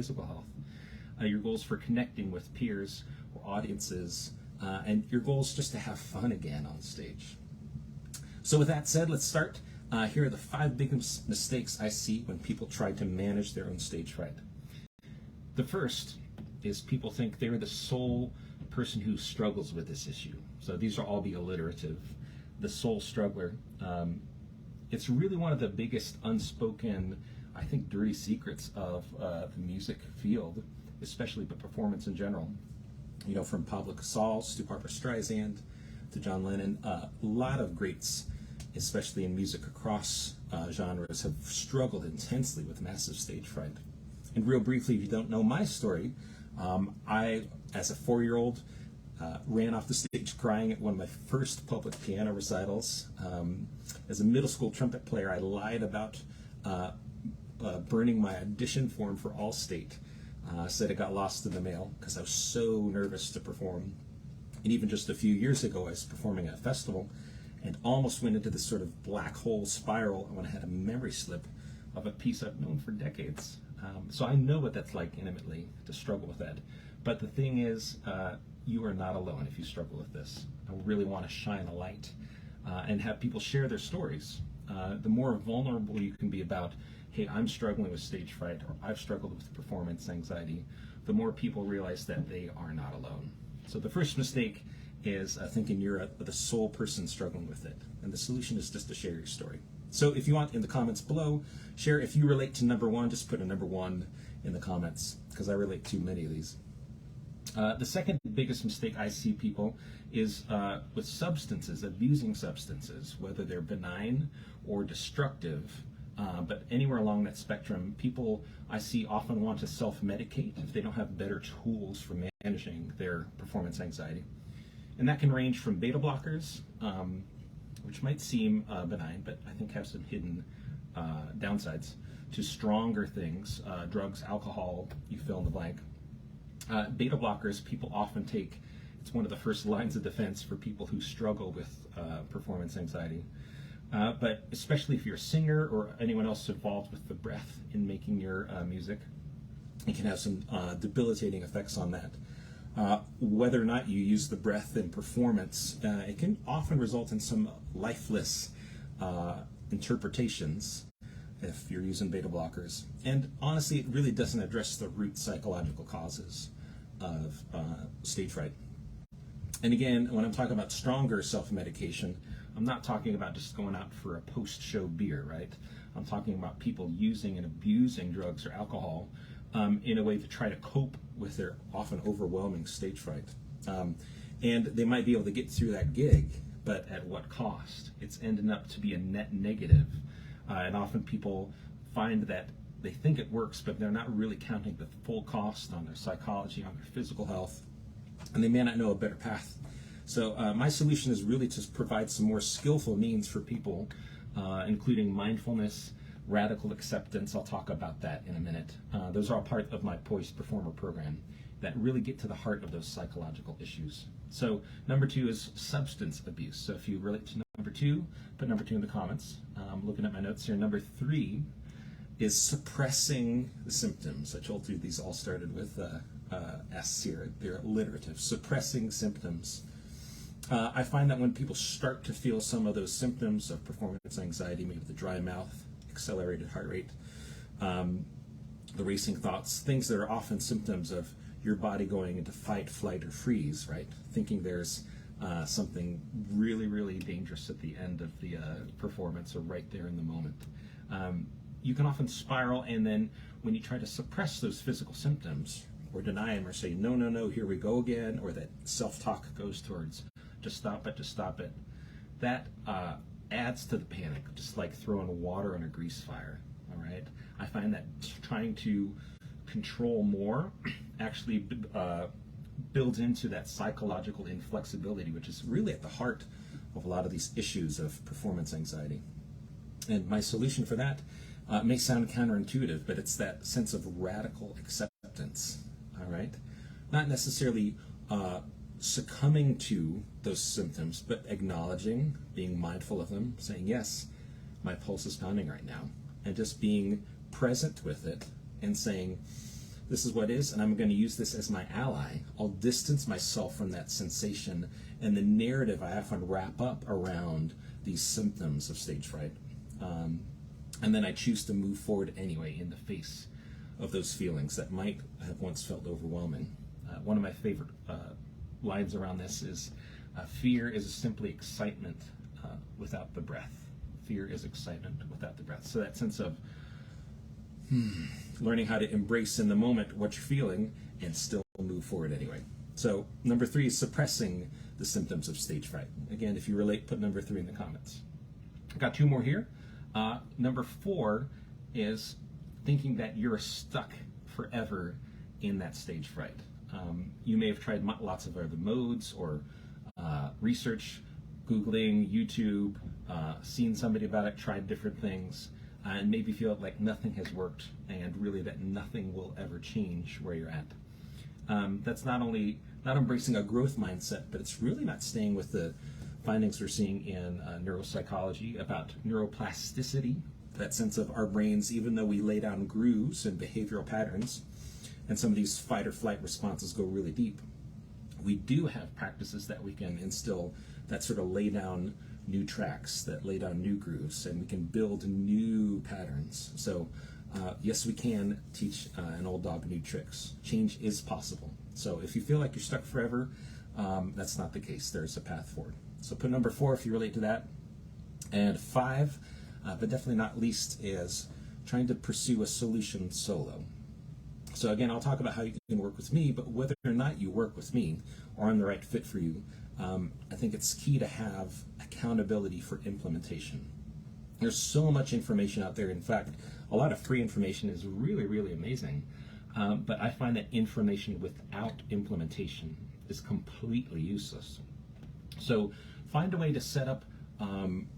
physical health, your goals for connecting with peers or audiences, and your goals just to have fun again on stage. So with that said, let's start. Here are the 5 biggest mistakes I see when people try to manage their own stage fright. The first is people think they're the sole person who struggles with this issue. So these will all be alliterative. The sole struggler. It's really one of the biggest unspoken, I think, dirty secrets of the music field, especially but performance in general. You know, from Pablo Casals to Barbra Streisand to John Lennon, a lot of greats, especially in music across genres, have struggled intensely with massive stage fright. And real briefly, if you don't know my story, I, as a 4-year-old, ran off the stage crying at one of my first public piano recitals. As a middle school trumpet player, I lied about burning my audition form for Allstate. Said it got lost in the mail because I was so nervous to perform. And even just a few years ago, I was performing at a festival and almost went into this sort of black hole spiral when I had a memory slip of a piece I've known for decades. So I know what that's like intimately, to struggle with that. But the thing is, you are not alone if you struggle with this. I really want to shine a light and have people share their stories. The more vulnerable you can be about, hey, I'm struggling with stage fright, or I've struggled with performance anxiety, the more people realize that they are not alone. So the first mistake is thinking you're the sole person struggling with it. And the solution is just to share your story. So if you want, in the comments below, share if you relate to number 1, just put a number 1 in the comments, because I relate to many of these. The second biggest mistake I see people is with substances, abusing substances, whether they're benign or destructive. But anywhere along that spectrum, people I see often want to self-medicate if they don't have better tools for managing their performance anxiety. And that can range from beta blockers, which might seem benign, but I think have some hidden downsides, to stronger things, drugs, alcohol, you fill in the blank. Beta blockers people often take, it's one of the first lines of defense for people who struggle with performance anxiety. But especially if you're a singer or anyone else involved with the breath in making your music, it can have some debilitating effects on that. Whether or not you use the breath in performance, it can often result in some lifeless interpretations if you're using beta blockers. And honestly, it really doesn't address the root psychological causes of stage fright. And again, when I'm talking about stronger self-medication, I'm not talking about just going out for a post-show beer, right? I'm talking about people using and abusing drugs or alcohol in a way to try to cope with their often overwhelming stage fright. And they might be able to get through that gig, but at what cost? It's ending up to be a net negative. And often people find that they think it works, but they're not really counting the full cost on their psychology, on their physical health, and they may not know a better path. So my solution is really to provide some more skillful means for people, including mindfulness, radical acceptance. I'll talk about that in a minute. Those are all part of my Poised Performer program that really get to the heart of those psychological issues. So number 2 is substance abuse. So if you relate to number 2, put number 2 in the comments. Looking at my notes here, number 3 is suppressing the symptoms. I told you these all started with S here. They're alliterative. Suppressing symptoms. I find that when people start to feel some of those symptoms of performance anxiety, maybe the dry mouth, accelerated heart rate, the racing thoughts, things that are often symptoms of your body going into fight, flight, or freeze, right? Thinking there's something really, really dangerous at the end of the performance or right there in the moment. You can often spiral, and then when you try to suppress those physical symptoms or deny them or say, no, no, no, here we go again, or that self-talk goes towards, just stop it, that adds to the panic, just like throwing water on a grease fire, all right? I find that trying to control more actually builds into that psychological inflexibility, which is really at the heart of a lot of these issues of performance anxiety. And my solution for that may sound counterintuitive, but it's that sense of radical acceptance, all right? Not necessarily succumbing to those symptoms, but acknowledging, being mindful of them, saying, yes, my pulse is pounding right now, and just being present with it and saying, this is what is, and I'm going to use this as my ally. I'll distance myself from that sensation and the narrative I often wrap up around these symptoms of stage fright. And then I choose to move forward anyway in the face of those feelings that might have once felt overwhelming. One of my favorite lines around this is, fear is simply excitement without the breath. Fear is excitement without the breath. So that sense of learning how to embrace in the moment what you're feeling and still move forward anyway. So number 3 is suppressing the symptoms of stage fright. Again, if you relate, put number 3 in the comments. I've got 2 more here. Number 4 is thinking that you're stuck forever in that stage fright. You may have tried lots of other modes or research, Googling, YouTube, seen somebody about it, tried different things, and maybe feel like nothing has worked and really that nothing will ever change where you're at. That's not only not embracing a growth mindset, but it's really not staying with the findings we're seeing in neuropsychology about neuroplasticity, that sense of our brains, even though we lay down grooves and behavioral patterns, and some of these fight or flight responses go really deep, we do have practices that we can instill that sort of lay down new tracks, that lay down new grooves, and we can build new patterns. So yes, we can teach an old dog new tricks. Change is possible. So if you feel like you're stuck forever, that's not the case. There's a path forward. So put number 4 if you relate to that. And 5, but definitely not least, is trying to pursue a solution solo. So again, I'll talk about how you can work with me, but whether or not you work with me or I'm the right fit for you, I think it's key to have accountability for implementation. There's so much information out there. In fact, a lot of free information is really, really amazing. But I find that information without implementation is completely useless. So find a way to set up,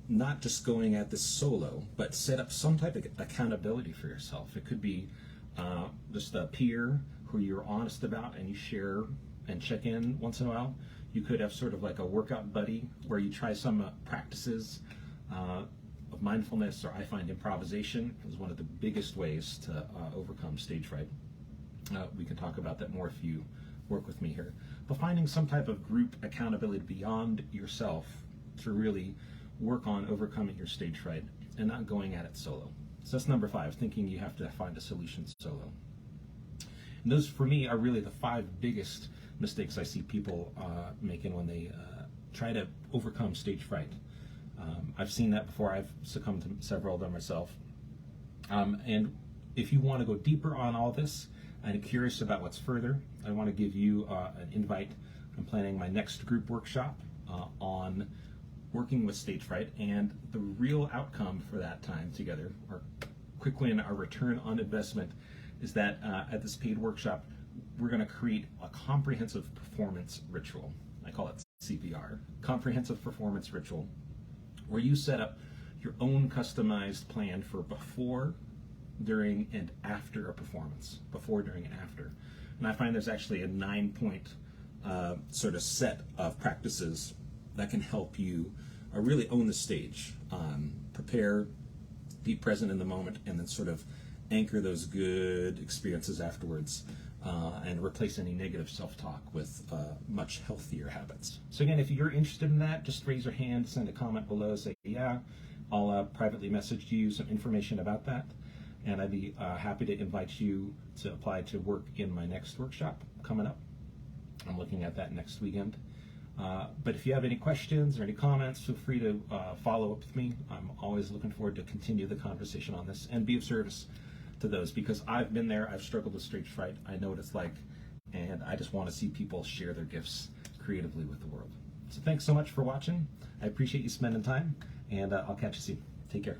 not just going at this solo, but set up some type of accountability for yourself. It could be just a peer who you're honest about and you share and check in once in a while. You could have sort of like a workout buddy where you try some practices of mindfulness, or I find improvisation is one of the biggest ways to overcome stage fright. We can talk about that more if you work with me here. But finding some type of group accountability beyond yourself to really work on overcoming your stage fright and not going at it solo. So that's number 5, thinking you have to find a solution solo. And those, for me, are really the 5 biggest mistakes I see people making when they try to overcome stage fright. I've seen that before. I've succumbed to several of them myself. And if you want to go deeper on all this and curious about what's further, I want to give you an invite. I'm planning my next group workshop on working with stage fright, and the real outcome for that time together, or quick win, our return on investment, is that at this paid workshop, we're going to create a comprehensive performance ritual. I call it CPR, comprehensive performance ritual, where you set up your own customized plan for before, during, and after a performance. Before, during, and after. And I find there's actually a 9-point sort of set of practices that can help you really own the stage, prepare, be present in the moment, and then sort of anchor those good experiences afterwards, and replace any negative self-talk with much healthier habits. So again, if you're interested in that, just raise your hand, send a comment below, say, yeah, I'll privately message you some information about that, and I'd be happy to invite you to apply to work in my next workshop coming up. I'm looking at that next weekend. But if you have any questions or any comments, feel free to follow up with me. I'm always looking forward to continue the conversation on this and be of service to those, because I've been there, I've struggled with stage fright, I know what it's like, and I just want to see people share their gifts creatively with the world. So thanks so much for watching. I appreciate you spending time, and I'll catch you soon. Take care.